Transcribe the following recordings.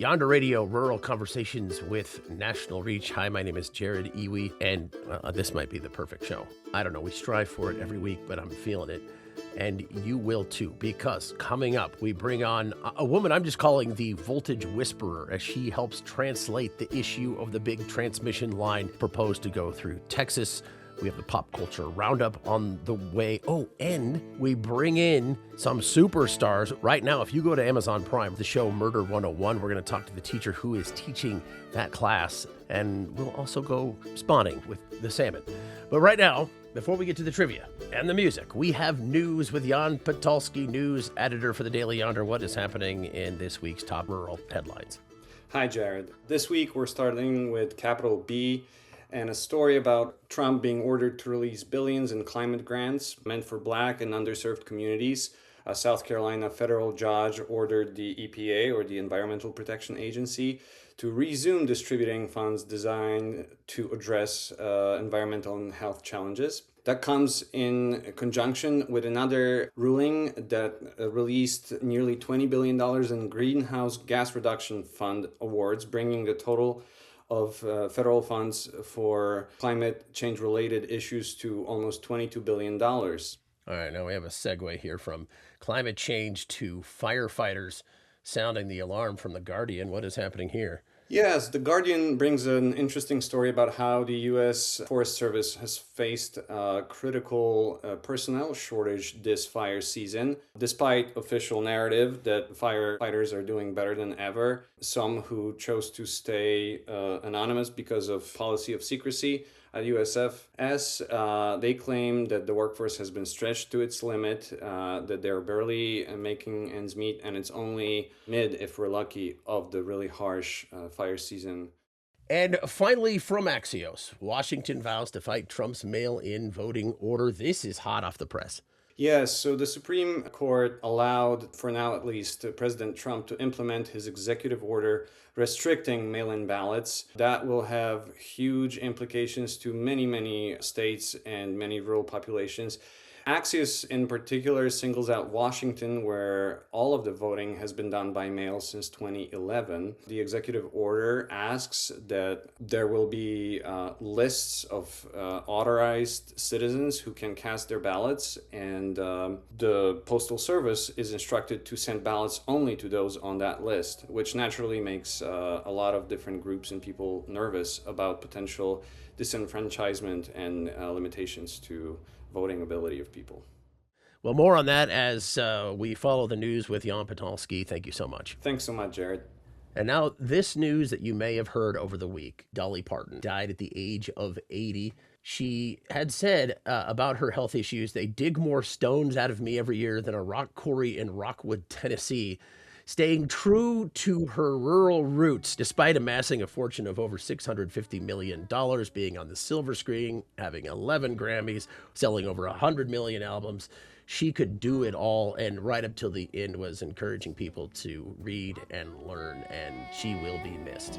Yonder Radio, Rural Conversations with National Reach. Hi, my name is Jared Iwi, and this might be the perfect show. I don't know, we strive for it every week, but I'm feeling it. And you will too, because coming up, we bring on a woman I'm just calling the Voltage Whisperer, as she helps translate the issue of the big transmission line proposed to go through Texas. We have the pop culture roundup on the way. Oh, and we bring in some superstars. Right now, if you go to Amazon Prime, the show Murder 101, we're going to talk to the teacher who is teaching that class. And we'll also go spawning with the salmon. But right now, before we get to the trivia and the music, we have news with Jan Petrone, news editor for the Daily Yonder. What is happening in this week's top rural headlines? Hi, Jared. This week, we're starting with capital B, and a story about Trump being ordered to release billions in climate grants meant for Black and underserved communities. A South Carolina federal judge ordered the EPA, or the Environmental Protection Agency, to resume distributing funds designed to address environmental and health challenges. That comes in conjunction with another ruling that released nearly $20 billion in Greenhouse Gas Reduction Fund awards, bringing the total of federal funds for climate change related issues to almost $22 billion. All right, now we have a segue here from climate change to firefighters sounding the alarm from The Guardian. What is happening here? Yes, The Guardian brings an interesting story about how the U.S. Forest Service has faced a critical personnel shortage this fire season. Despite official narrative that firefighters are doing better than ever, some who chose to stay anonymous because of policy of secrecy at USFS, they claim that the workforce has been stretched to its limit, that they're barely making ends meet, and it's only mid, if we're lucky, of the really harsh fire season. And finally, from Axios, Washington vows to fight Trump's mail-in voting order. This is hot off the press. Yes, so the Supreme Court allowed, for now at least, President Trump to implement his executive order restricting mail-in ballots. That will have huge implications to many states and many rural populations. Axios in particular singles out Washington, where all of the voting has been done by mail since 2011. The executive order asks that there will be lists of authorized citizens who can cast their ballots, and the Postal Service is instructed to send ballots only to those on that list, which naturally makes a lot of different groups and people nervous about potential disenfranchisement and limitations to voting ability of people. Well, more on that as we follow the news with Jan Petrone. Thank you so much. Thanks so much, Jared. And now this news that you may have heard over the week. Dolly Parton died at the age of 80. She had said about her health issues, they dig more stones out of me every year than a rock quarry in Rockwood, Tennessee. Staying true to her rural roots, despite amassing a fortune of over $650 million, being on the silver screen, having 11 Grammys, selling over 100 million albums, she could do it all, and right up till the end was encouraging people to read and learn, and she will be missed.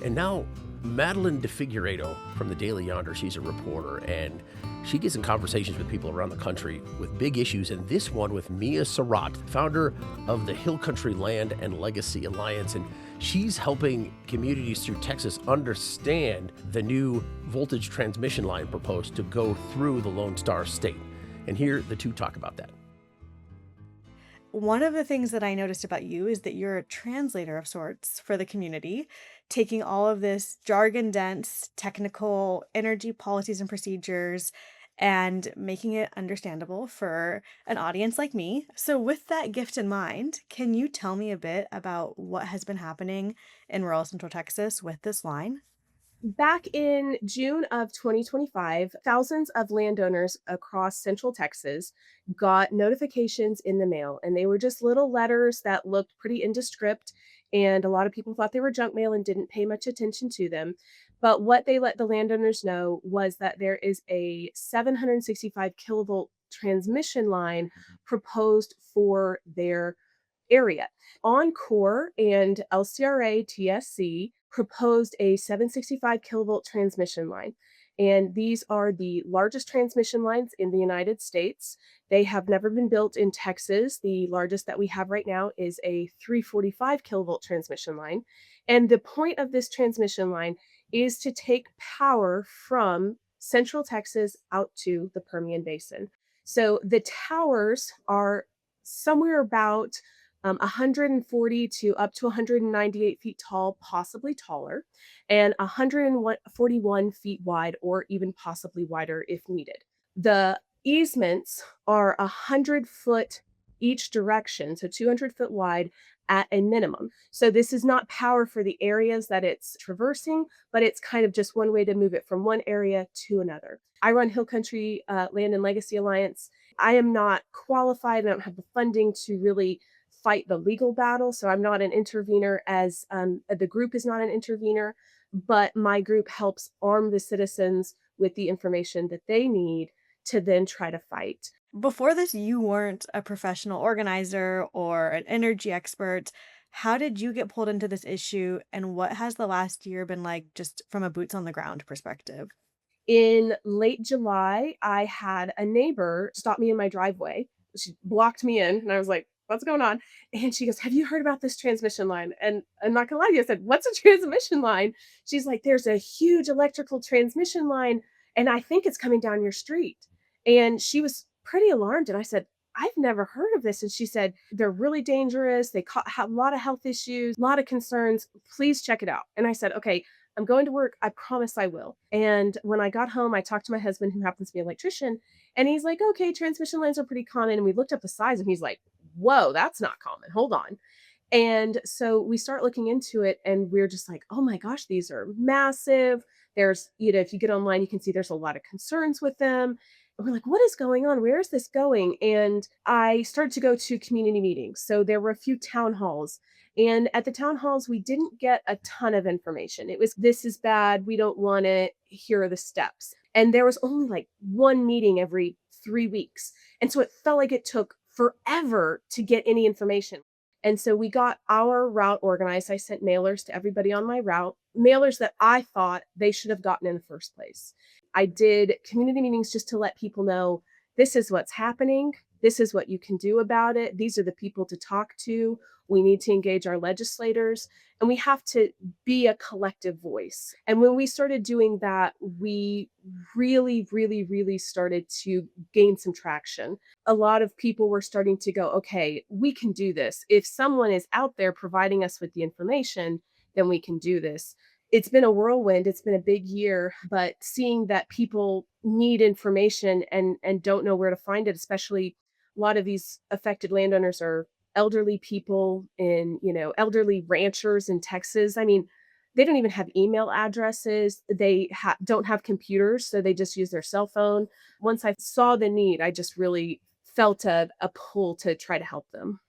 And now, Madeline de Figueredo from the Daily Yonder, she's a reporter, and she gets in conversations with people around the country with big issues, and this one with Mia Sarot, founder of the Hill Country Land and Legacy Alliance, and she's helping communities through Texas understand the new voltage transmission line proposed to go through the Lone Star State. And here, the two talk about that. One of the things that I noticed about you is that you're a translator of sorts for the community, taking all of this jargon-dense, technical energy policies and procedures and making it understandable for an audience like me. So with that gift in mind, can you tell me a bit about what has been happening in rural Central Texas with this line? Back in June of 2025, thousands of landowners across Central Texas got notifications in the mail, and they were just little letters that looked pretty indescript, and a lot of people thought they were junk mail and didn't pay much attention to them. But what they let the landowners know was that there is a 765 kilovolt transmission line proposed for their area. Encore and LCRA TSC proposed a 765 kilovolt transmission line. And these are the largest transmission lines in the United States. They have never been built in Texas. The largest that we have right now is a 345 kilovolt transmission line. And the point of this transmission line is to take power from Central Texas out to the Permian Basin. So the towers are somewhere about 140 to up to 198 feet tall, possibly taller, and 141 feet wide, or even possibly wider if needed. The easements are 100 foot each direction, so 200 foot wide at a minimum. So this is not power for the areas that it's traversing, but it's kind of just one way to move it from one area to another. I run Hill Country Land and Legacy Alliance. I am not qualified. I don't have the funding to really fight the legal battle. So I'm not an intervener, as the group is not an intervener, but my group helps arm the citizens with the information that they need to then try to fight. Before this, you weren't a professional organizer or an energy expert. How did you get pulled into this issue, and what has the last year been like just from a boots on the ground perspective? In late July, I had a neighbor stop me in my driveway. She blocked me in, and I was like, "What's going on?" And she goes, "Have you heard about this transmission line?" And I'm not gonna lie to you, I said, "What's a transmission line?" She's like, "There's a huge electrical transmission line, and I think it's coming down your street." And she was pretty alarmed, and I said, "I've never heard of this." And she said, "They're really dangerous. They have a lot of health issues, a lot of concerns. Please check it out." And I said, "Okay, I'm going to work. I promise I will." And when I got home, I talked to my husband, who happens to be an electrician, and he's like, "Okay, transmission lines are pretty common." And we looked up the size, and he's like, "Whoa, that's not common. Hold on." And so we start looking into it, and we're just like, "Oh my gosh, these are massive." There's, if you get online, you can see there's a lot of concerns with them. And we're like, "What is going on? Where is this going?" And I started to go to community meetings. So there were a few town halls. And at the town halls, we didn't get a ton of information. It was, "This is bad. We don't want it. Here are the steps." And there was only like one meeting every 3 weeks. And so it felt like it took forever to get any information. And so we got our route organized. I sent mailers to everybody on my route, mailers that I thought they should have gotten in the first place. I did community meetings just to let people know, this is what's happening. This is what you can do about it. These are the people to talk to. We need to engage our legislators, and we have to be a collective voice. And when we started doing that, we really, really, really started to gain some traction. A lot of people were starting to go, "Okay, we can do this. If someone is out there providing us with the information, then we can do this." It's been a whirlwind. It's been a big year, but seeing that people need information and don't know where to find it, especially a lot of these affected landowners are elderly people in, elderly ranchers in Texas. I mean, they don't even have email addresses. They don't have computers, so they just use their cell phone. Once I saw the need, I just really felt a pull to try to help them.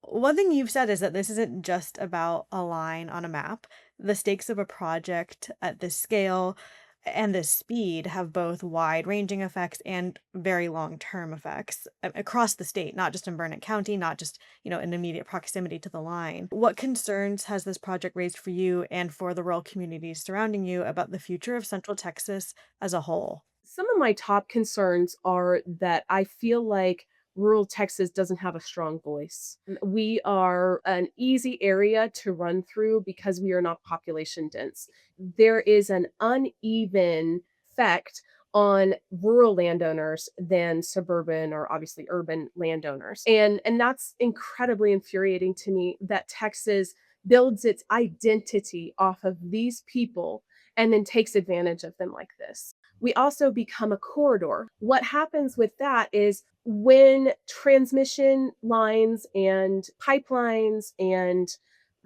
One thing you've said is that this isn't just about a line on a map. The stakes of a project at this scale and this speed have both wide-ranging effects and very long-term effects across the state, not just in Burnett County, not just, in immediate proximity to the line. What concerns has this project raised for you and for the rural communities surrounding you about the future of Central Texas as a whole? Some of my top concerns are that I feel like rural Texas doesn't have a strong voice. We are an easy area to run through because we are not population dense. There is an uneven effect on rural landowners than suburban or obviously urban landowners. And that's incredibly infuriating to me, that Texas builds its identity off of these people and then takes advantage of them like this. We also become a corridor. What happens with that is, when transmission lines and pipelines and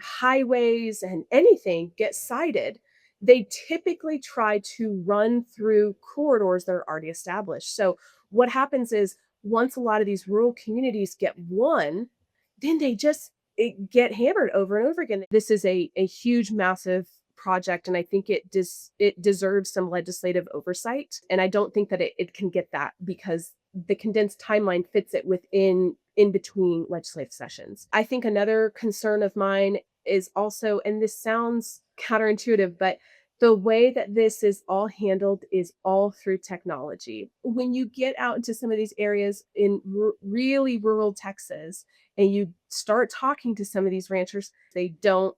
highways and anything get sited, they typically try to run through corridors that are already established. So what happens is, once a lot of these rural communities get one, then they just get hammered over and over again. This is a huge, massive project, and I think it deserves some legislative oversight. And I don't think that it can get that, because the condensed timeline fits it within in between legislative sessions. I think another concern of mine is also, and this sounds counterintuitive, but the way that this is all handled is all through technology. When you get out into some of these areas in really rural Texas and you start talking to some of these ranchers, they don't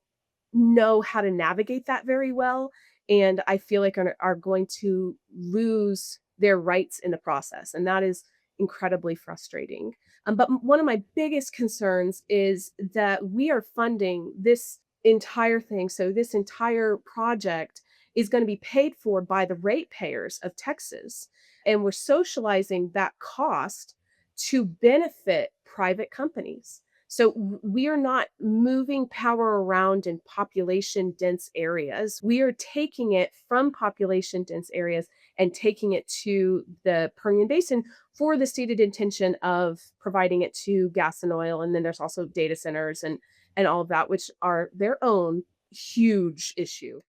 know how to navigate that very well, and I feel like are going to lose their rights in the process, and that is incredibly frustrating. But one of my biggest concerns is that we are funding this entire thing. So this entire project is going to be paid for by the ratepayers of Texas, and we're socializing that cost to benefit private companies. So we are not moving power around in population dense areas. We are taking it from population dense areas and taking it to the Permian Basin for the stated intention of providing it to gas and oil. And then there's also data centers and all of that, which are their own huge issue.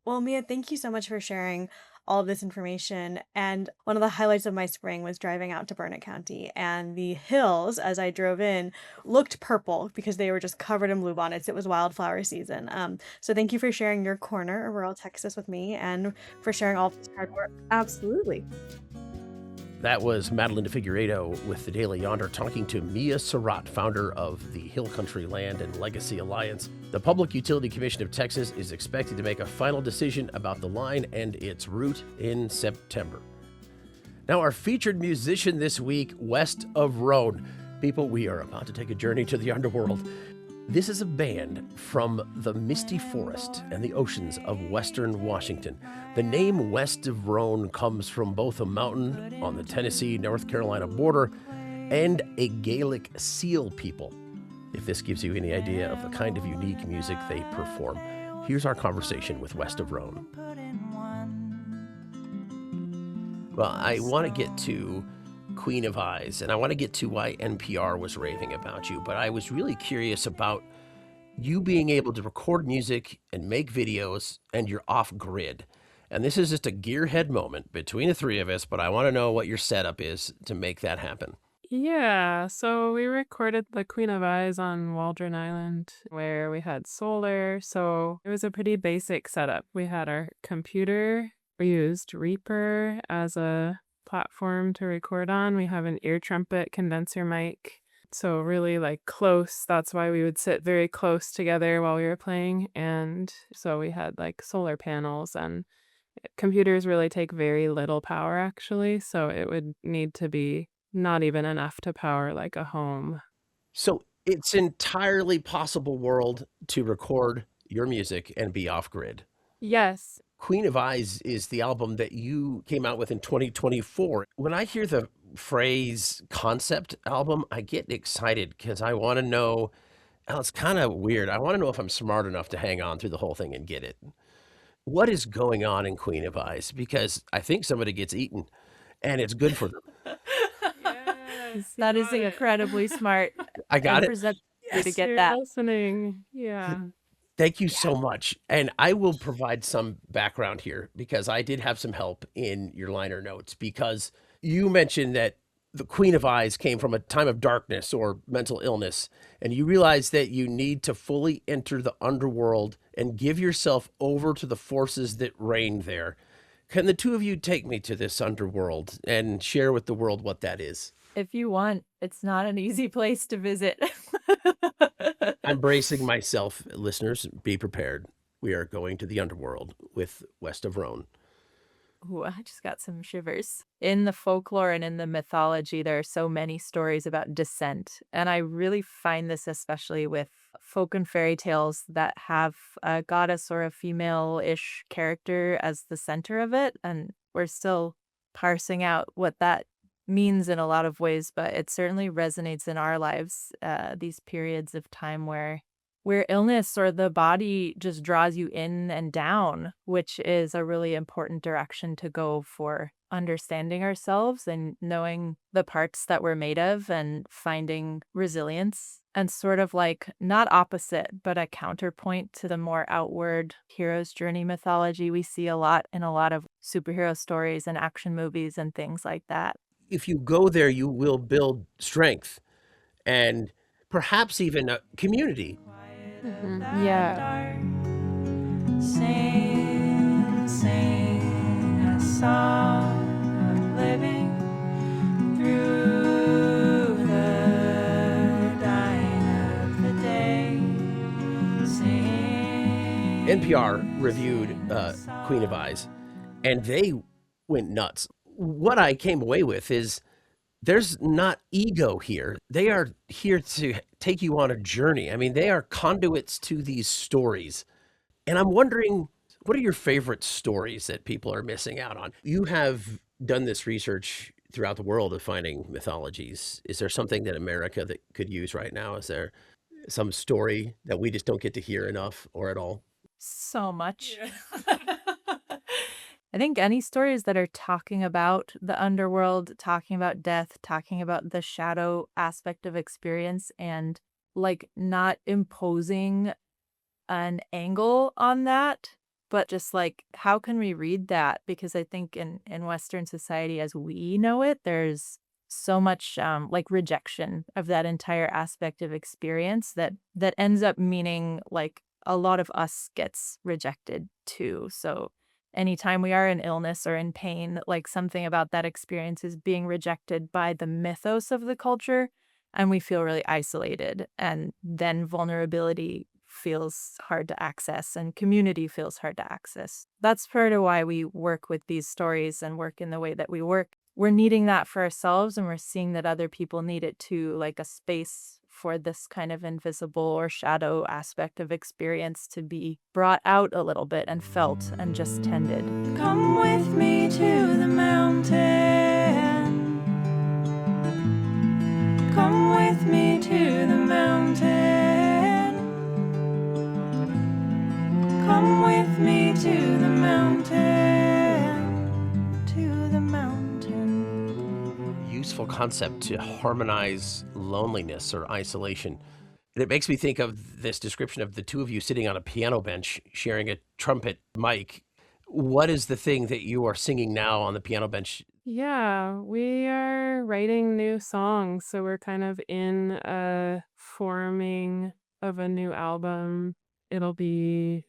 Well, Mia, thank you so much for sharing all of this information. And one of the highlights of my spring was driving out to Burnett County, and the hills, as I drove in, looked purple because they were just covered in bluebonnets. It was wildflower season. So thank you for sharing your corner of rural Texas with me and for sharing all of this hard work. Absolutely. That was Madeline Figueredo with the Daily Yonder talking to Mia Sarot, founder of the Hill Country Land and Legacy Alliance. The Public Utility Commission of Texas is expected to make a final decision about the line and its route in September. Now, our featured musician this week, West of Roan. People, we are about to take a journey to the underworld. This is a band from the misty forest and the oceans of western Washington. The name West of Roan comes from both a mountain on the Tennessee-North Carolina border and a Gaelic seal people. If this gives you any idea of the kind of unique music they perform, here's our conversation with West of Roan. Well, I want to get to Queen of Eyes, and I want to get to why NPR was raving about you, but I was really curious about you being able to record music and make videos, and you're off-grid. And this is just a gearhead moment between the three of us, but I want to know what your setup is to make that happen. Yeah, so we recorded the Queen of Eyes on Waldron Island where we had solar, so it was a pretty basic setup. We had our computer, we used Reaper as a platform to record on. We have an ear trumpet condenser mic. So really like close. That's why we would sit very close together while we were playing. And so we had like solar panels, and computers really take very little power actually. So it would need to be not even enough to power like a home. So it's entirely possible world to record your music and be off-grid. Yes. Queen of Eyes is the album that you came out with in 2024. When I hear the phrase concept album, I get excited because I want to know, well, it's kind of weird. I want to know if I'm smart enough to hang on through the whole thing and get it. What is going on in Queen of Eyes? Because I think somebody gets eaten and it's good for them. Yes. That is incredibly smart. I got and it. present you to Yes. get You're that. listening. Yeah. Thank you so much. And I will provide some background here because I did have some help in your liner notes, because you mentioned that the Queen of Eyes came from a time of darkness or mental illness, and you realized that you need to fully enter the underworld and give yourself over to the forces that reign there. Can the two of you take me to this underworld and share with the world what that is? If you want, it's not an easy place to visit. I'm bracing myself, listeners, be prepared. We are going to the underworld with West of Roan. Ooh, I just got some shivers. In the folklore and in the mythology, there are so many stories about descent. And I really find this especially with folk and fairy tales that have a goddess or a female-ish character as the center of it. And we're still parsing out what that means in a lot of ways, but it certainly resonates in our lives, these periods of time where illness or the body just draws you in and down, which is a really important direction to go for understanding ourselves and knowing the parts that we're made of and finding resilience, and sort of like not opposite, but a counterpoint to the more outward hero's journey mythology we see a lot in a lot of superhero stories and action movies and things like that. If you go there, you will build strength. and perhaps even a community. Yeah. Sing, sing a song of living through the dying of the day. Sing. NPR reviewed Queen of Eyes, and they went nuts. What I came away with is there's not ego here. They are here to take you on a journey. I mean, they are conduits to these stories. And I'm wondering, what are your favorite stories that people are missing out on? You have done this research throughout the world of finding mythologies. Is there something that America that could use right now? Is there some story that we just don't get to hear enough or at all? So much. I think any stories that are talking about the underworld, talking about death, talking about the shadow aspect of experience, and like not imposing an angle on that, but just like, how can we read that? Because I think in Western society as we know it, there's so much like rejection of that entire aspect of experience that ends up meaning like a lot of us gets rejected too. So anytime we are in illness or in pain, like something about that experience is being rejected by the mythos of the culture, and we feel really isolated. And then vulnerability feels hard to access and community feels hard to access. That's part of why we work with these stories and work in the way that we work. We're needing that for ourselves, and we're seeing that other people need it too, like a space for this kind of invisible or shadow aspect of experience to be brought out a little bit and felt and just tended. Come with me to the mountain. Come with me to the mountain. Come with me to the mountain. To the mountain. Useful concept to harmonize loneliness or isolation. And it makes me think of this description of the two of you sitting on a piano bench sharing a trumpet mic. What is the thing that you are singing now on the piano bench? Yeah, we are writing new songs, so we're kind of in a forming of a new album. It'll be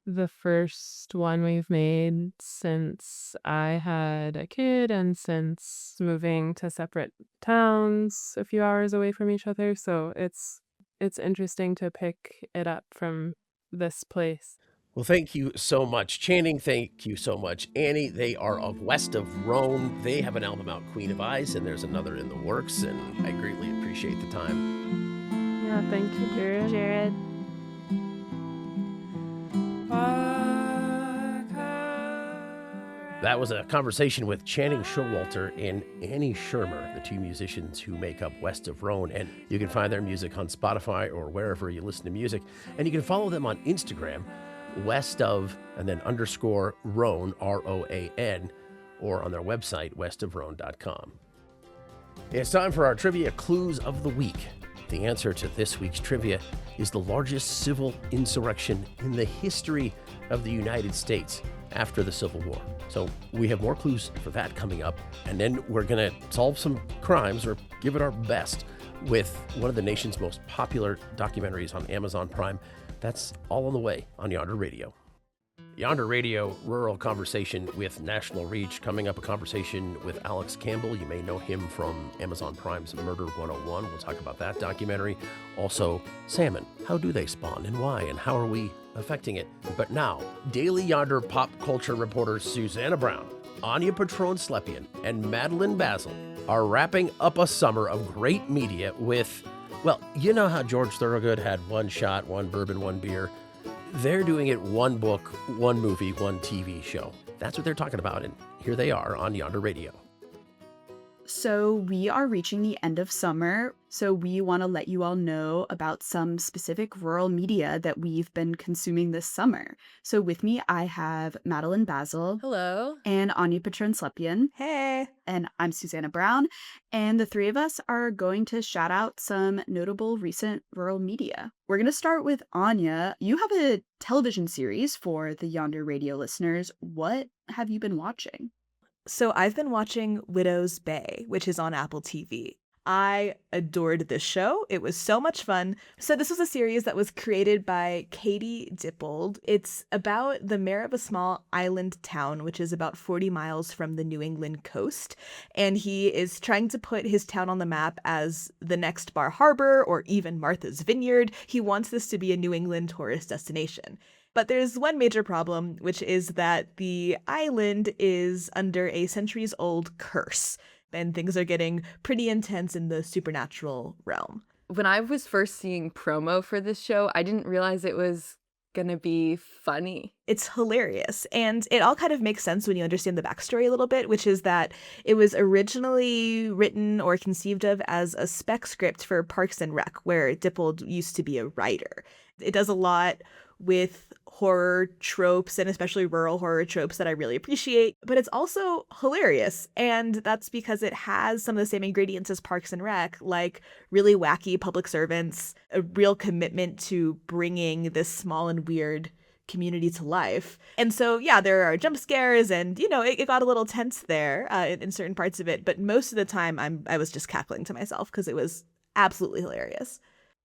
the first one we've made since I had a kid and since moving to separate towns a few hours away from each other. So it's interesting to pick it up from this place. Well, thank you so much. Channing, thank you so much. Annie, they are of West of Roan. They have an album out, Queen of Eyes, and there's another in the works, and I greatly appreciate the time. Yeah, thank you, Jared. Jared. That was a conversation with Channing Showalter and Annie Shermer, the two musicians who make up West of Roan. And you can find their music on Spotify or wherever you listen to music. And you can follow them on Instagram, West of, and then _ Roan, ROAN, or on their website, westofroan.com. It's time for our trivia clues of the week. The answer to this week's trivia is the largest civil insurrection in the history of the United States after the Civil War. So we have more clues for that coming up. And then we're going to solve some crimes, or give it our best, with one of the nation's most popular documentaries on Amazon Prime. That's all on the way on Yonder Radio. Yonder Radio, rural conversation with national reach. Coming up, a conversation with Alex Campbell. You may know him from Amazon Prime's Murder 101. We'll talk about that documentary. Also, salmon. How do they spawn and why, and how are we affecting it? But now, Daily Yonder pop culture reporters Susannah Broun, Anya Petrone Slepyan, and Madeline Basil are wrapping up a summer of great media with, well, you know how George Thorogood had one shot, one bourbon, one beer? They're doing it one book, one movie, one TV show. That's what they're talking about, and here they are on Yonder Radio. So we are reaching the end of summer, so we want to let you all know about some specific rural media that we've been consuming this summer. So with me, I have Madelon Basil. Hello. And Anya Petrone Slepyan. Hey. And I'm Susannah Broun. And the three of us are going to shout out some notable recent rural media. We're going to start with Anya. You have a television series for the Yonder Radio listeners. What have you been watching? So I've been watching Widow's Bay, which is on Apple TV. I adored this show. It was so much fun. So this was a series that was created by Katie Dippold. It's about the mayor of a small island town, which is about 40 miles from the New England coast. And he is trying to put his town on the map as the next Bar Harbor or even Martha's Vineyard. He wants this to be a New England tourist destination. But there's one major problem, which is that the island is under a centuries-old curse, and things are getting pretty intense in the supernatural realm. When I was first seeing promo for this show, I didn't realize it was gonna be funny. It's hilarious, and it all kind of makes sense when you understand the backstory a little bit, which is that it was originally written or conceived of as a spec script for Parks and Rec, where Dippold used to be a writer. It does a lot with horror tropes, and especially rural horror tropes, that I really appreciate, but it's also hilarious, and that's because it has some of the same ingredients as Parks and Rec, like really wacky public servants, a real commitment to bringing this small and weird community to life. And so, yeah, there are jump scares, and, you know, it got a little tense there in certain parts of it, but most of the time I was just cackling to myself because it was absolutely hilarious.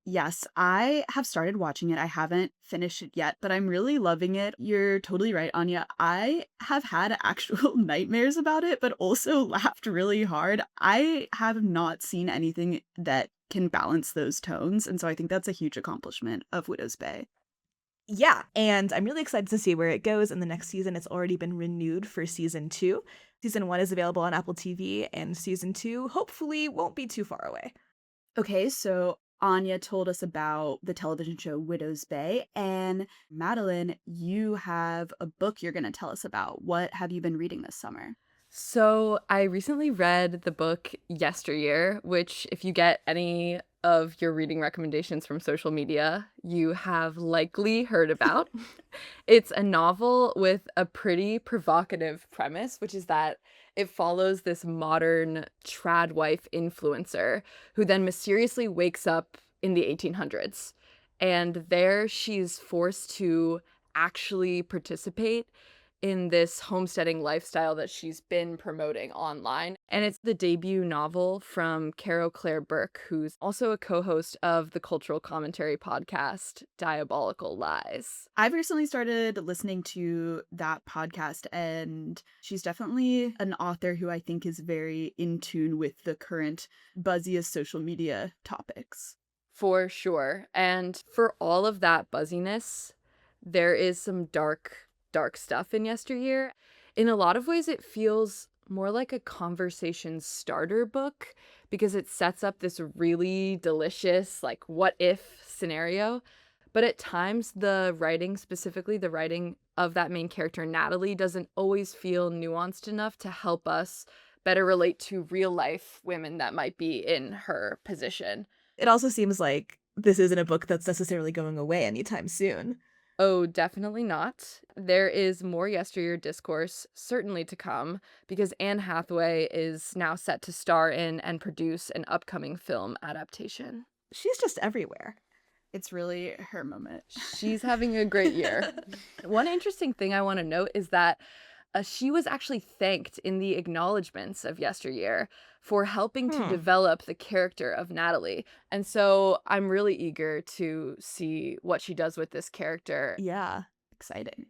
Yes, I have started watching it. I haven't finished it yet, but I'm really loving it. You're totally right, Anya. I have had actual nightmares about it, but also laughed really hard. I have not seen anything that can balance those tones, and so I think that's a huge accomplishment of Widow's Bay. Yeah, and I'm really excited to see where it goes in the next season. It's already been renewed for season 2. Season 1 is available on Apple TV, and season 2 hopefully won't be too far away. Okay, so Anya told us about the television show Widow's Bay, and Madeline, you have a book you're going to tell us about. What have you been reading this summer? So I recently read the book Yesteryear, which if you get any of your reading recommendations from social media, you have likely heard about. It's a novel with a pretty provocative premise, which is that it follows this modern trad wife influencer who then mysteriously wakes up in the 1800s. And there she's forced to actually participate in this homesteading lifestyle that she's been promoting online. And it's the debut novel from Claire Burke, who's also a co-host of the cultural commentary podcast Diabolical Lies. I've recently started listening to that podcast, and she's definitely an author who I think is very in tune with the current buzziest social media topics. For sure. And for all of that buzziness, there is some dark stuff in Yesteryear. In a lot of ways, it feels more like a conversation starter book because it sets up this really delicious, like, what if scenario. But at times, the writing, specifically the writing of that main character, Natalie, doesn't always feel nuanced enough to help us better relate to real life women that might be in her position. It also seems like this isn't a book that's necessarily going away anytime soon. Oh, definitely not. There is more Yesteryear discourse certainly to come because Anne Hathaway is now set to star in and produce an upcoming film adaptation. She's just everywhere. It's really her moment. She's having a great year. One interesting thing I want to note is that she was actually thanked in the acknowledgments of Yesteryear for helping to develop the character of Natalie. And so I'm really eager to see what she does with this character. Yeah, exciting.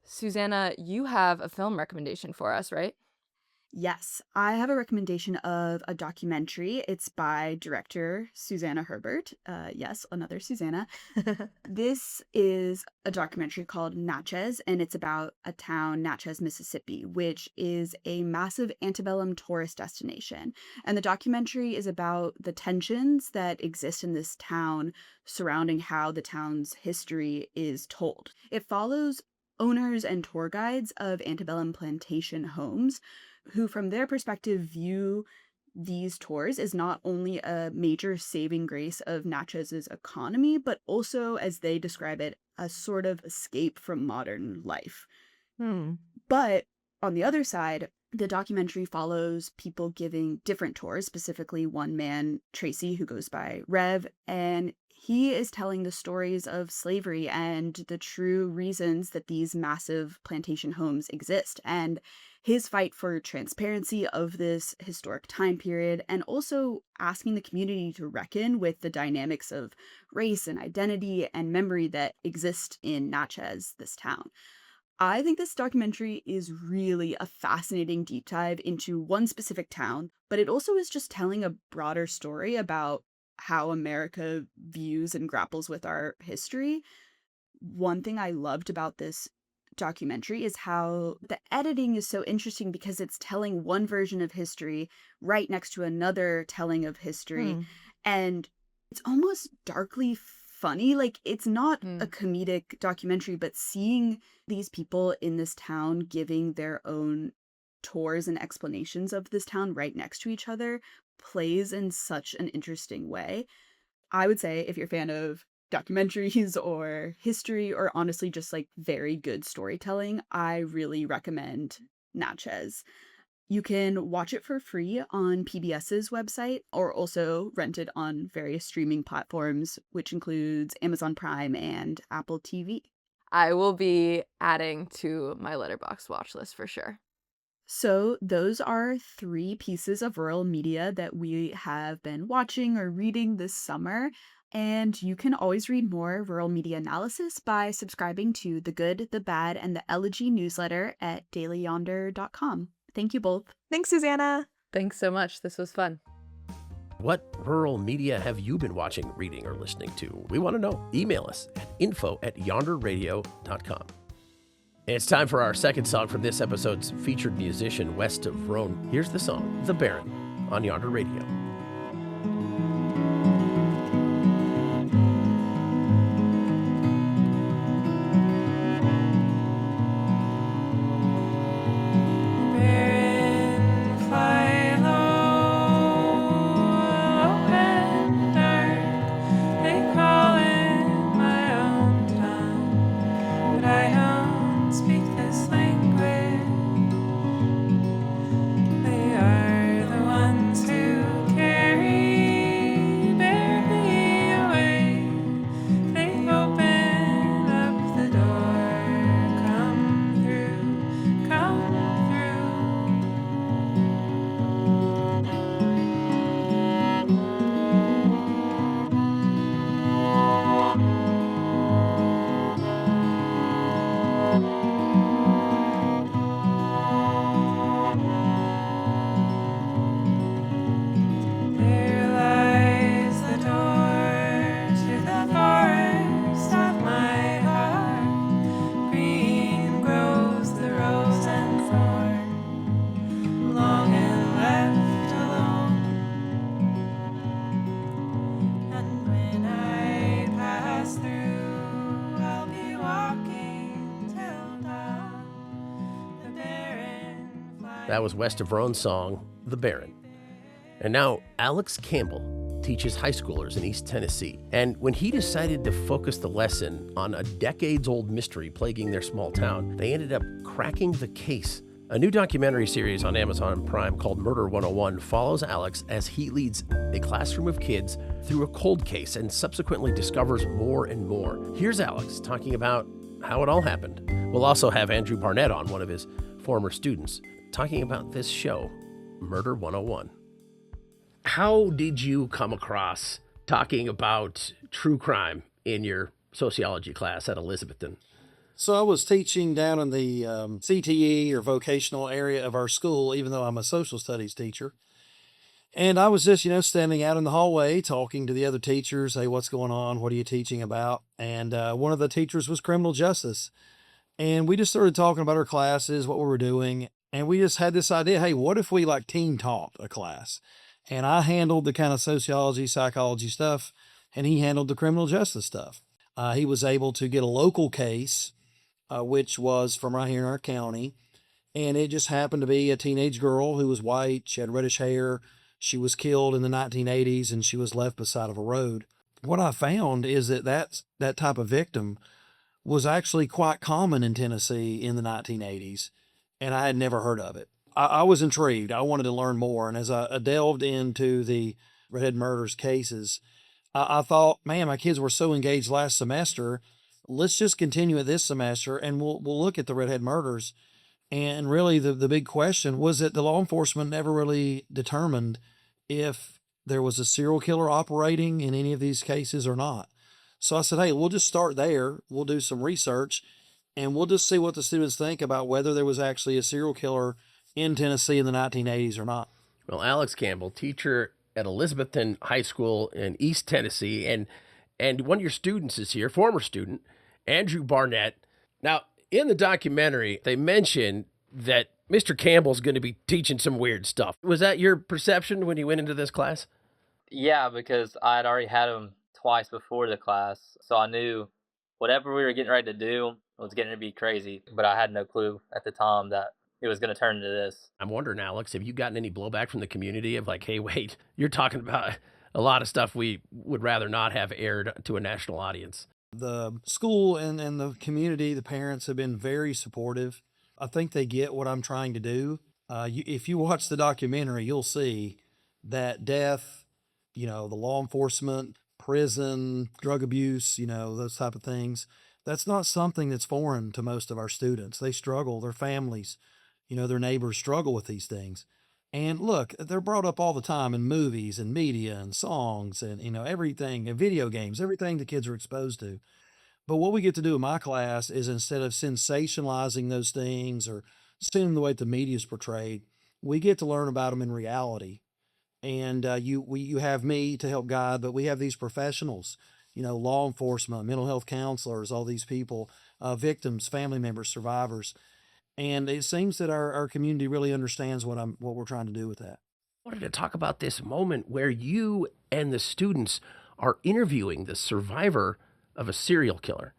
Susannah, you have a film recommendation for us, right? Yes, I have a recommendation of a documentary. It's by director Susannah Herbert. Yes, another Susannah. This is a documentary called Natchez, and it's about a town, Natchez, Mississippi, which is a massive antebellum tourist destination. And the documentary is about the tensions that exist in this town surrounding how the town's history is told. It follows owners and tour guides of antebellum plantation homes who, from their perspective, view these tours as not only a major saving grace of Natchez's economy, but also, as they describe it, a sort of escape from modern life. But on the other side, the documentary follows people giving different tours, specifically one man, Tracy, who goes by Rev, and he is telling the stories of slavery and the true reasons that these massive plantation homes exist. And his fight for transparency of this historic time period, and also asking the community to reckon with the dynamics of race and identity and memory that exist in Natchez, this town. I think this documentary is really a fascinating deep dive into one specific town, but it also is just telling a broader story about how America views and grapples with our history. One thing I loved about this documentary is how the editing is so interesting because it's telling one version of history right next to another telling of history. Hmm. And it's almost darkly funny. Like, it's not Mm. a comedic documentary, but seeing these people in this town giving their own tours and explanations of this town right next to each other plays in such an interesting way. I would say if you're a fan of documentaries or history or honestly just like very good storytelling, I really recommend Natchez. You can watch it for free on PBS's website or also rent it on various streaming platforms, which includes Amazon Prime and Apple TV. I will be adding to my Letterboxd watch list for sure. So those are 3 pieces of rural media that we have been watching or reading this summer. And you can always read more rural media analysis by subscribing to The Good, the Bad, and the Elegy newsletter at dailyyonder.com. Thank you both. Thanks, Susannah. Thanks so much. This was fun. What rural media have you been watching, reading, or listening to? We want to know. Email us at info@yonderradio.com. It's time for our second song from this episode's featured musician, West of Roan. Here's the song, The Baron, on Yonder Radio. That was West of Roan's song, The Baron. And now Alex Campbell teaches high schoolers in East Tennessee. And when he decided to focus the lesson on a decades-old mystery plaguing their small town, they ended up cracking the case. A new documentary series on Amazon Prime called Murder 101 follows Alex as he leads a classroom of kids through a cold case and subsequently discovers more and more. Here's Alex talking about how it all happened. We'll also have Andrew Barnett on, one of his former students, talking about this show, Murder 101. How did you come across talking about true crime in your sociology class at Elizabethton? So I was teaching down in the CTE or vocational area of our school, even though I'm a social studies teacher. And I was just, standing out in the hallway talking to the other teachers. Hey, what's going on? What are you teaching about? And one of the teachers was criminal justice. And we just started talking about our classes, what we were doing. And we just had this idea, hey, what if we team taught a class? And I handled the kind of sociology, psychology stuff, and he handled the criminal justice stuff. He was able to get a local case, which was from right here in our county. And it just happened to be a teenage girl who was white. She had reddish hair. She was killed in the 1980s, and she was left beside of a road. What I found is that type of victim was actually quite common in Tennessee in the 1980s. And I had never heard of it. I was intrigued. I wanted to learn more. And as I delved into the redhead murders cases, I thought, man, my kids were so engaged last semester. Let's just continue it this semester, and we'll look at the redhead murders And really, the big question was that the law enforcement never really determined if there was a serial killer operating in any of these cases or not. So I said, hey, we'll just start there. We'll do some research and we'll just see what the students think about whether there was actually a serial killer in Tennessee in the 1980s or not. Well, Alex Campbell, teacher at Elizabethton High School in East Tennessee, and one of your students is here, former student, Andrew Barnett. Now, in the documentary, they mention that Mr. Campbell's going to be teaching some weird stuff. Was that your perception when you went into this class? Yeah, because I had already had him twice before the class, so I knew whatever we were getting ready to do was getting to be crazy, but I had no clue at the time that it was going to turn into this. I'm wondering, Alex, have you gotten any blowback from the community of like, hey, wait, you're talking about a lot of stuff we would rather not have aired to a national audience? The school and the community, the parents have been very supportive. I think they get what I'm trying to do. If you watch the documentary, you'll see that death, the law enforcement, prison, drug abuse, those type of things, that's not something that's foreign to most of our students. They struggle, their families, their neighbors struggle with these things. And look, they're brought up all the time in movies and media and songs and, everything, and video games, everything the kids are exposed to. But what we get to do in my class is instead of sensationalizing those things or seeing the way the media is portrayed, we get to learn about them in reality. And you have me to help guide, but we have these professionals, law enforcement, mental health counselors, all these people, victims, family members, survivors. And it seems that our community really understands what we're trying to do with that. I wanted to talk about this moment where you and the students are interviewing the survivor of a serial killer.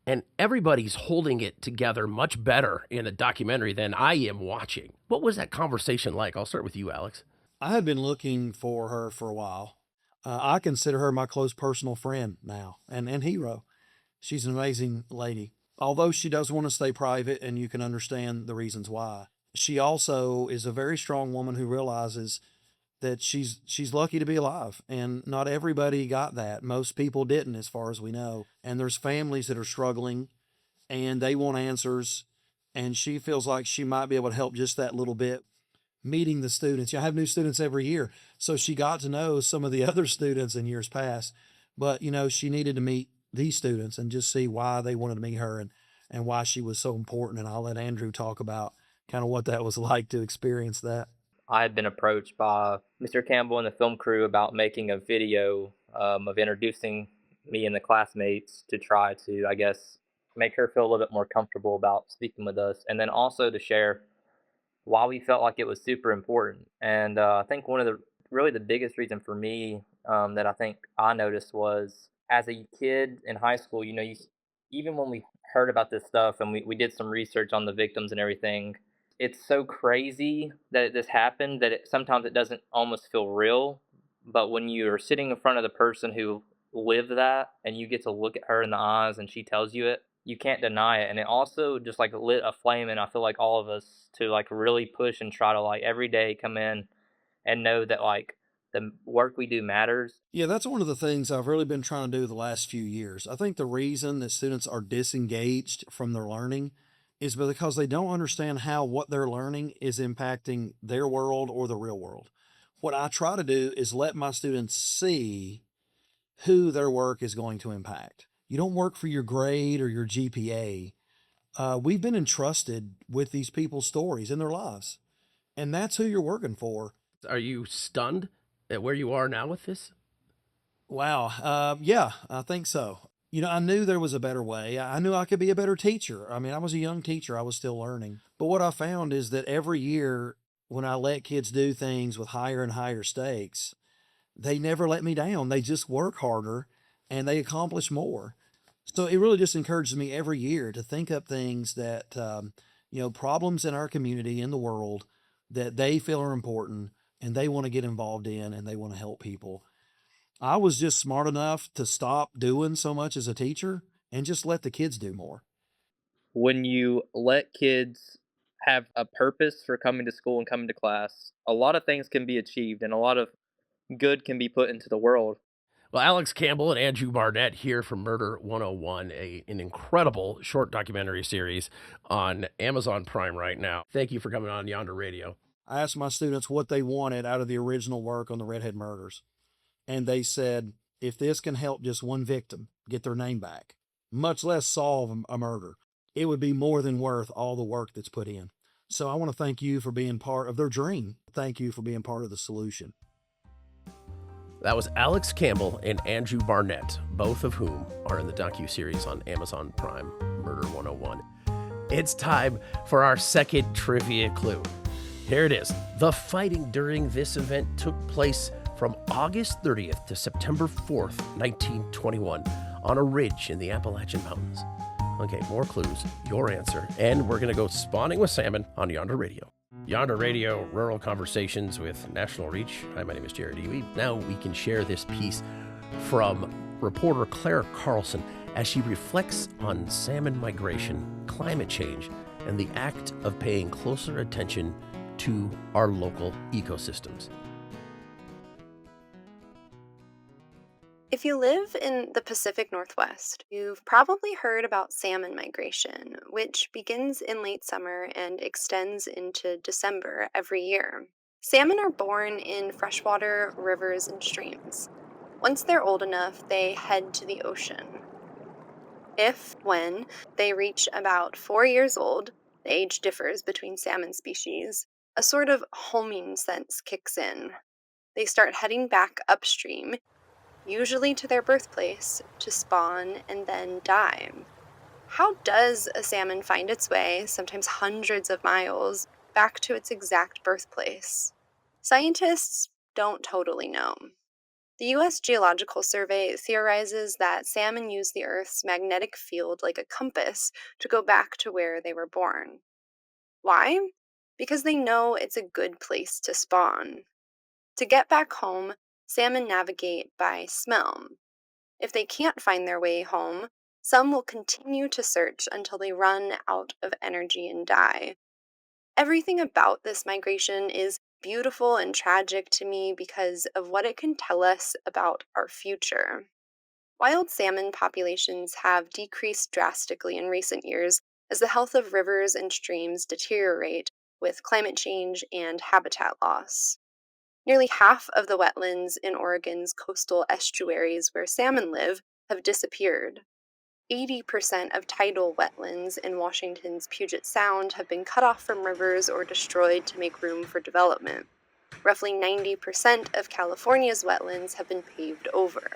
And everybody's holding it together much better in a documentary than I am watching. What was that conversation like? I'll start with you, Alex. I had been looking for her for a while. I consider her my close personal friend now and hero. She's an amazing lady. Although she does want to stay private, and you can understand the reasons why. She also is a very strong woman who realizes that she's lucky to be alive, and not everybody got that. Most people didn't, as far as we know. And there's families that are struggling, and they want answers, and she feels like she might be able to help just that little bit. Meeting the students, I have new students every year, so she got to know some of the other students in years past. But she needed to meet these students and just see why they wanted to meet her and why she was so important. And I'll let Andrew talk about kind of what that was like to experience that. I had been approached by Mr. Campbell and the film crew about making a video of introducing me and the classmates to try to, I guess, make her feel a little bit more comfortable about speaking with us, and then also to share why we felt like it was super important. And I think one of the biggest reason for me that I think I noticed was as a kid in high school, even when we heard about this stuff and we did some research on the victims and everything, it's so crazy that this happened that sometimes it doesn't almost feel real. But when you're sitting in front of the person who lived that and you get to look at her in the eyes and she tells you it, you can't deny it. And it also just like lit a flame in, I feel like, all of us to like really push and try to like every day come in and know that like the work we do matters. Yeah, that's one of the things I've really been trying to do the last few years. I think the reason that students are disengaged from their learning is because they don't understand how what they're learning is impacting their world or the real world. What I try to do is let my students see who their work is going to impact. You don't work for your grade or your GPA. We've been entrusted with these people's stories in their lives, and that's who you're working for. Are you stunned at where you are now with this? Wow. Yeah, I think so. I knew there was a better way. I knew I could be a better teacher. I mean, I was a young teacher. I was still learning. But what I found is that every year when I let kids do things with higher and higher stakes, they never let me down. They just work harder and they accomplish more. So it really just encourages me every year to think up things that, problems in our community, in the world, that they feel are important and they want to get involved in and they want to help people. I was just smart enough to stop doing so much as a teacher and just let the kids do more. When you let kids have a purpose for coming to school and coming to class, a lot of things can be achieved and a lot of good can be put into the world. Well, Alex Campbell and Andrew Barnett here from Murder 101, an incredible short documentary series on Amazon Prime right now. Thank you for coming on Yonder Radio. I asked my students what they wanted out of the original work on the Redhead murders. And they said, if this can help just one victim get their name back, much less solve a murder, it would be more than worth all the work that's put in. So I want to thank you for being part of their dream. Thank you for being part of the solution. That was Alex Campbell and Andrew Barnett, both of whom are in the docuseries on Amazon Prime, Murder 101. It's time for our second trivia clue. Here it is. The fighting during this event took place from August 30th to September 4th, 1921, on a ridge in the Appalachian Mountains. Okay, more clues, your answer, and we're going to go spawning with salmon on Yonder Radio. Yonder Radio, rural conversations with National Reach. Hi, my name is Jared Ewey. Now we can share this piece from reporter Claire Carlson as she reflects on salmon migration, climate change, and the act of paying closer attention to our local ecosystems. If you live in the Pacific Northwest, you've probably heard about salmon migration, which begins in late summer and extends into December every year. Salmon are born in freshwater rivers and streams. Once they're old enough, they head to the ocean. When they reach about 4 years old, the age differs between salmon species, a sort of homing sense kicks in. They start heading back upstream, usually to their birthplace, to spawn and then die. How does a salmon find its way, sometimes hundreds of miles, back to its exact birthplace? Scientists don't totally know. The U.S. Geological Survey theorizes that salmon use the Earth's magnetic field like a compass to go back to where they were born. Why? Because they know it's a good place to spawn. To get back home, salmon navigate by smell. If they can't find their way home, some will continue to search until they run out of energy and die. Everything about this migration is beautiful and tragic to me because of what it can tell us about our future. Wild salmon populations have decreased drastically in recent years as the health of rivers and streams deteriorate with climate change and habitat loss. Nearly half of the wetlands in Oregon's coastal estuaries where salmon live have disappeared. 80% of tidal wetlands in Washington's Puget Sound have been cut off from rivers or destroyed to make room for development. Roughly 90% of California's wetlands have been paved over.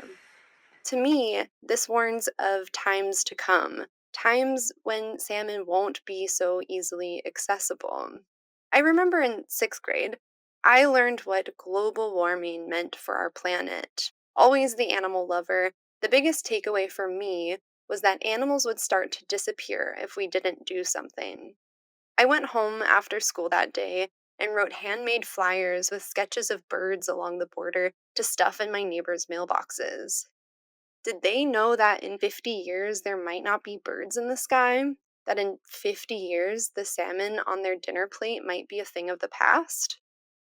To me, this warns of times to come, times when salmon won't be so easily accessible. I remember in 6th grade, I learned what global warming meant for our planet. Always the animal lover, the biggest takeaway for me was that animals would start to disappear if we didn't do something. I went home after school that day and wrote handmade flyers with sketches of birds along the border to stuff in my neighbors' mailboxes. Did they know that in 50 years there might not be birds in the sky? That in 50 years the salmon on their dinner plate might be a thing of the past?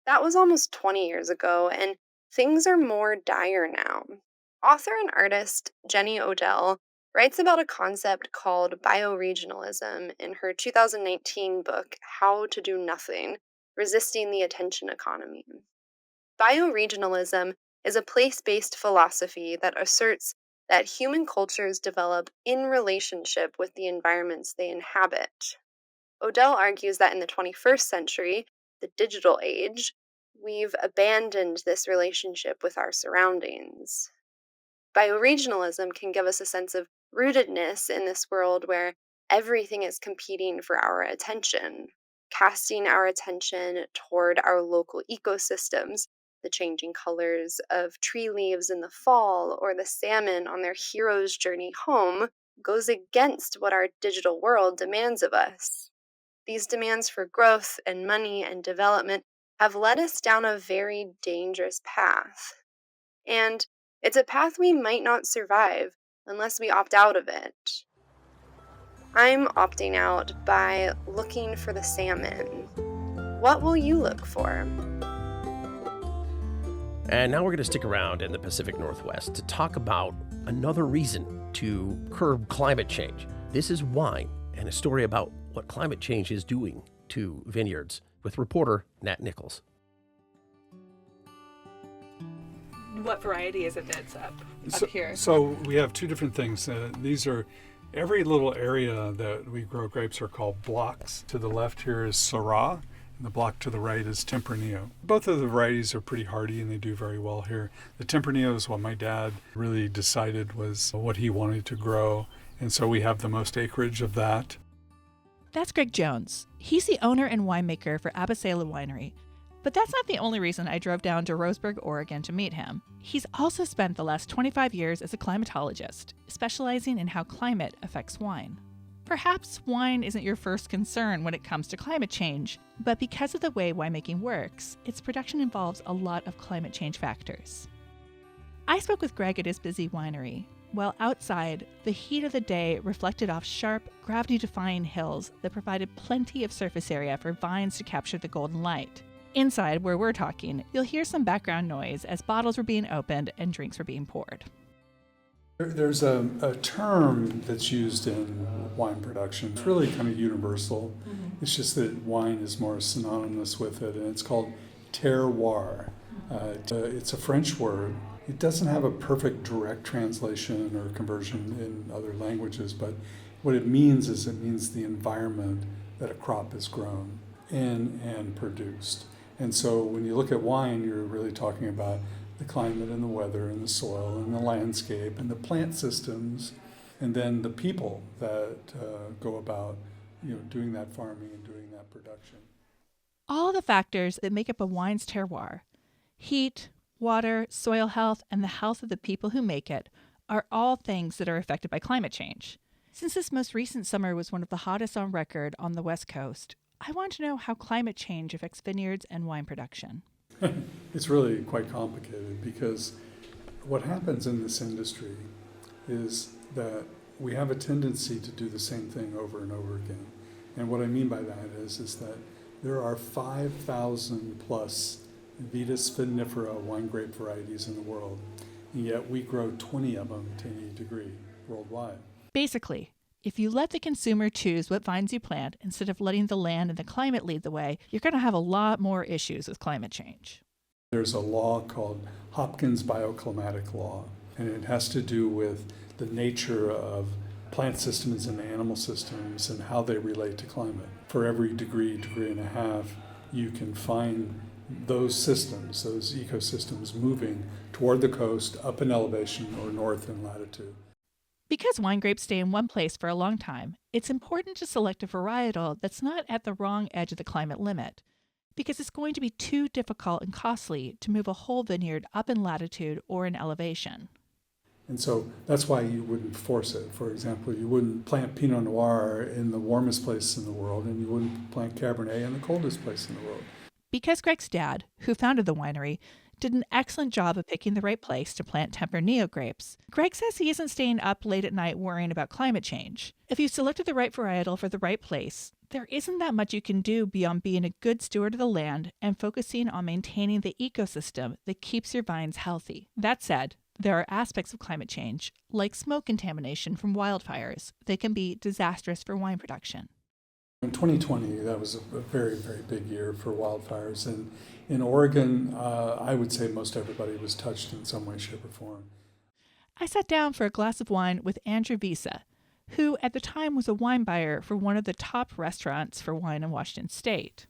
That was almost 20 years ago, and things are more dire now. Author and artist Jenny Odell writes about a concept called bioregionalism in her 2019 book, How to Do Nothing: Resisting the Attention Economy. Bioregionalism is a place-based philosophy that asserts that human cultures develop in relationship with the environments they inhabit. Odell argues that in the 21st century, the digital age, we've abandoned this relationship with our surroundings. Bioregionalism can give us a sense of rootedness in this world where everything is competing for our attention, casting our attention toward our local ecosystems, the changing colors of tree leaves in the fall, or the salmon on their hero's journey home, goes against what our digital world demands of us. These demands for growth and money and development have led us down a very dangerous path. And it's a path we might not survive unless we opt out of it. I'm opting out by looking for the salmon. What will you look for? And now we're going to stick around in the Pacific Northwest to talk about another reason to curb climate change. This is wine and a story about what climate change is doing to vineyards with reporter Nhatt Nichols. What variety is it that's up here? So we have two different things. These are every little area that we grow grapes are called blocks. To the left here is Sarot, and the block to the right is Tempranillo. Both of the varieties are pretty hardy and they do very well here. The Tempranillo is what my dad really decided was what he wanted to grow, and so we have the most acreage of that. That's Greg Jones. He's the owner and winemaker for Abasela Winery. But that's not the only reason I drove down to Roseburg, Oregon to meet him. He's also spent the last 25 years as a climatologist, specializing in how climate affects wine. Perhaps wine isn't your first concern when it comes to climate change, but because of the way winemaking works, its production involves a lot of climate change factors. I spoke with Greg at his busy winery. While outside, the heat of the day reflected off sharp, gravity-defying hills that provided plenty of surface area for vines to capture the golden light. Inside, where we're talking, you'll hear some background noise as bottles were being opened and drinks were being poured. There's a term that's used in wine production. It's really kind of universal. It's just that wine is more synonymous with it, and it's called terroir. It's a French word. It doesn't have a perfect direct translation or conversion in other languages, but what it means is it means the environment that a crop is grown in and produced. And so when you look at wine, you're really talking about the climate and the weather and the soil and the landscape and the plant systems, and then the people that go about doing that farming and doing that production. All the factors that make up a wine's terroir, heat, water, soil health, and the health of the people who make it, are all things that are affected by climate change. Since this most recent summer was one of the hottest on record on the West Coast, I want to know how climate change affects vineyards and wine production. It's really quite complicated because what happens in this industry is that we have a tendency to do the same thing over and over again. And what I mean by that is that there are 5,000 plus Vitis vinifera wine grape varieties in the world, and yet we grow 20 of them to any degree worldwide. Basically, if you let the consumer choose what vines you plant instead of letting the land and the climate lead the way, you're going to have a lot more issues with climate change. There's a law called Hopkins Bioclimatic Law, and it has to do with the nature of plant systems and animal systems and how they relate to climate. For every degree and a half, you can find those systems, those ecosystems moving toward the coast, up in elevation, or north in latitude. Because wine grapes stay in one place for a long time, it's important to select a varietal that's not at the wrong edge of the climate limit, because it's going to be too difficult and costly to move a whole vineyard up in latitude or in elevation. And so that's why you wouldn't force it. For example, you wouldn't plant Pinot Noir in the warmest place in the world, and you wouldn't plant Cabernet in the coldest place in the world. Because Greg's dad, who founded the winery, did an excellent job of picking the right place to plant Tempranillo grapes, Greg says he isn't staying up late at night worrying about climate change. If you selected the right varietal for the right place, there isn't that much you can do beyond being a good steward of the land and focusing on maintaining the ecosystem that keeps your vines healthy. That said, there are aspects of climate change, like smoke contamination from wildfires, that can be disastrous for wine production. In 2020, that was a very, very big year for wildfires. And in Oregon, I would say most everybody was touched in some way, shape, or form. I sat down for a glass of wine with Andrew Visa, who at the time was a wine buyer for one of the top restaurants for wine in Washington State.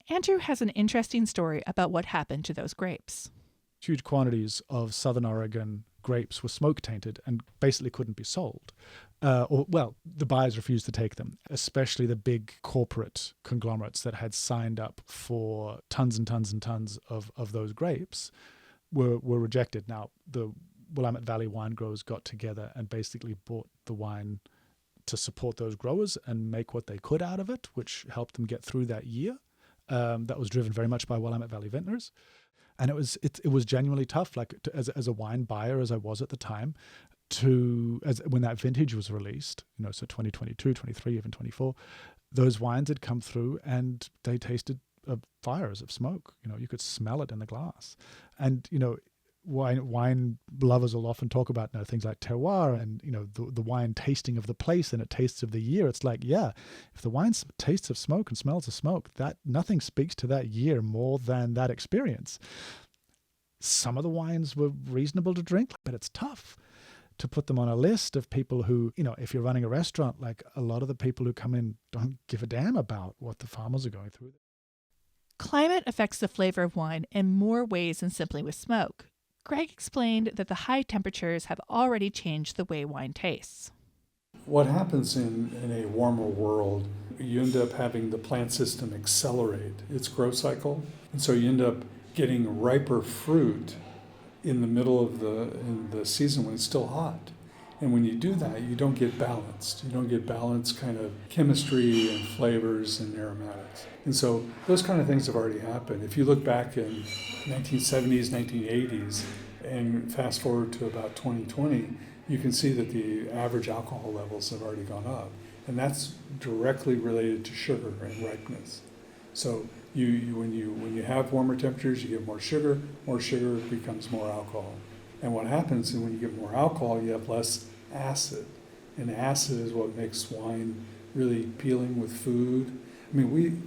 Andrew has an interesting story about what happened to those grapes. Huge quantities of southern Oregon grapes were smoke tainted and basically couldn't be sold. The buyers refused to take them, especially the big corporate conglomerates that had signed up for tons and tons and tons of those grapes were rejected. Now, the Willamette Valley wine growers got together and basically bought the wine to support those growers and make what they could out of it, which helped them get through that year. That was driven very much by Willamette Valley vintners. And it was genuinely tough, as a wine buyer, as I was at the time, when that vintage was released, so 2022, 23, even 24, those wines had come through and they tasted of fires, of smoke. You could smell it in the glass. And, wine lovers will often talk about things like terroir and, the wine tasting of the place and it tastes of the year. It's like, yeah, if the wine tastes of smoke and smells of smoke, that nothing speaks to that year more than that experience. Some of the wines were reasonable to drink, but it's tough to put them on a list of people who, if you're running a restaurant, like a lot of the people who come in don't give a damn about what the farmers are going through. Climate affects the flavor of wine in more ways than simply with smoke. Greg explained that the high temperatures have already changed the way wine tastes. What happens in a warmer world, you end up having the plant system accelerate its growth cycle. And so you end up getting riper fruit in the middle of the season when it's still hot. And when you do that, you don't get balanced. You don't get balanced kind of chemistry and flavors and aromatics. And so those kind of things have already happened. If you look back in 1970s, 1980s, and fast forward to about 2020, you can see that the average alcohol levels have already gone up. And that's directly related to sugar and ripeness. So when you have warmer temperatures, you get more sugar becomes more alcohol. And what happens is when you get more alcohol, you have less acid. And acid is what makes wine really appealing with food. I mean,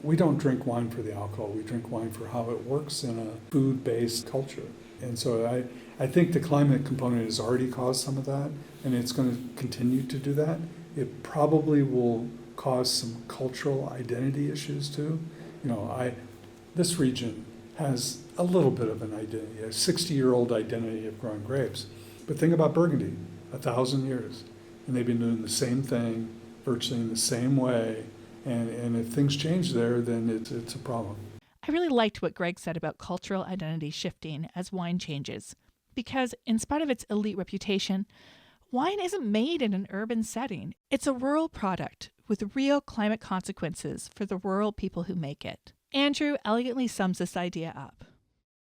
we don't drink wine for the alcohol. We drink wine for how it works in a food-based culture. And so I think the climate component has already caused some of that, and it's going to continue to do that. It probably will cause some cultural identity issues too. This region has a little bit of an identity, a 60-year-old identity of growing grapes. But think about Burgundy, 1,000 years, and they've been doing the same thing, virtually in the same way. And if things change there, then it's a problem. I really liked what Greg said about cultural identity shifting as wine changes, because in spite of its elite reputation, wine isn't made in an urban setting. It's a rural product with real climate consequences for the rural people who make it. Andrew elegantly sums this idea up.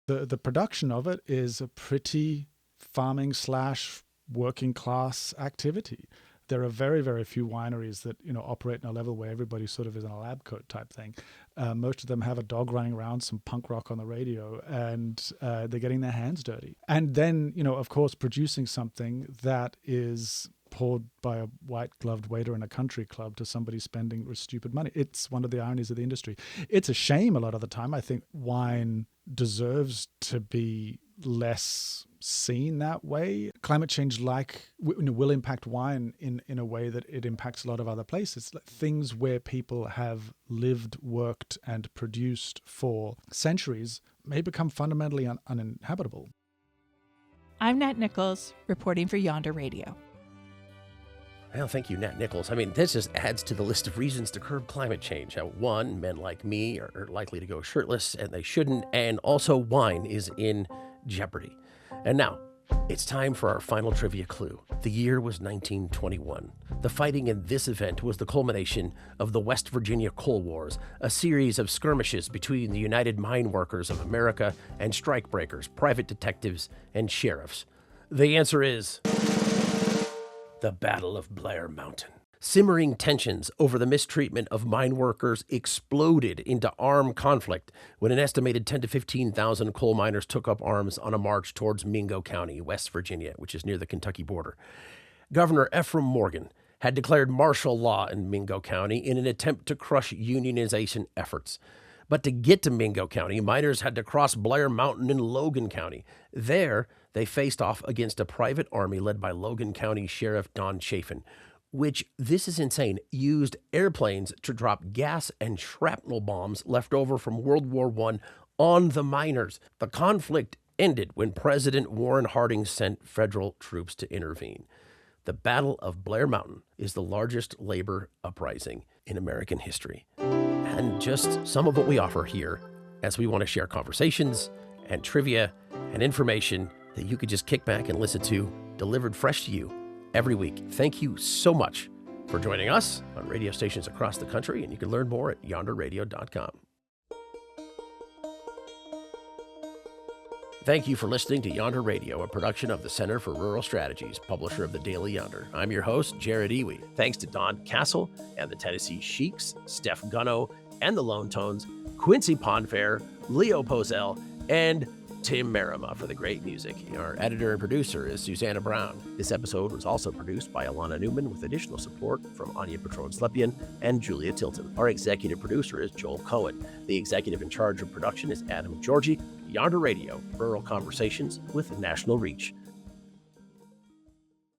The production of it is a pretty farming / working class activity. There are very, very few wineries that operate in a level where everybody sort of is in a lab coat type thing. Most of them have a dog running around, some punk rock on the radio, and they're getting their hands dirty. And then, of course, producing something that is poured by a white-gloved waiter in a country club to somebody spending stupid money. It's one of the ironies of the industry. It's a shame a lot of the time. I think wine deserves to be less seen that way. Climate change will impact wine in a way that it impacts a lot of other places. Like things where people have lived, worked, and produced for centuries may become fundamentally uninhabitable. I'm Nhatt Nichols, reporting for Yonder Radio. Well, thank you, Nhatt Nichols. I mean, this just adds to the list of reasons to curb climate change. One, men like me are likely to go shirtless, and they shouldn't. And also, wine is in jeopardy. And now, it's time for our final trivia clue. The year was 1921. The fighting in this event was the culmination of the West Virginia Coal Wars, a series of skirmishes between the United Mine Workers of America and strikebreakers, private detectives, and sheriffs. The answer is the Battle of Blair Mountain. Simmering tensions over the mistreatment of mine workers exploded into armed conflict when an estimated 10,000 to 15,000 coal miners took up arms on a march towards Mingo County, West Virginia, which is near the Kentucky border. Governor Ephraim Morgan had declared martial law in Mingo County in an attempt to crush unionization efforts. But to get to Mingo County, miners had to cross Blair Mountain in Logan County. There, they faced off against a private army led by Logan County Sheriff Don Chafin, which, this is insane, used airplanes to drop gas and shrapnel bombs left over from World War I on the miners. The conflict ended when President Warren Harding sent federal troops to intervene. The Battle of Blair Mountain is the largest labor uprising in American history. And just some of what we offer here, as we want to share conversations and trivia and information that you could just kick back and listen to, delivered fresh to you every week. Thank you so much for joining us on radio stations across the country, and you can learn more at yonderradio.com. Thank you for listening to Yonder Radio, a production of the Center for Rural Strategies, publisher of the Daily Yonder. I'm your host, Jared Iwi. Thanks to Don Castle and the Tennessee Sheiks, Steph Gunno, and the Lone Tones, Quincy Ponfair, Leo Pozell, and Tim Merima for the great music. Our editor and producer is Susannah Broun. This episode was also produced by Alana Newman with additional support from Anya Petrone Slepyan and Julia Tilton. Our executive producer is Joel Cohen. The executive in charge of production is Adam Georgie. Yonder Radio, rural conversations with national reach.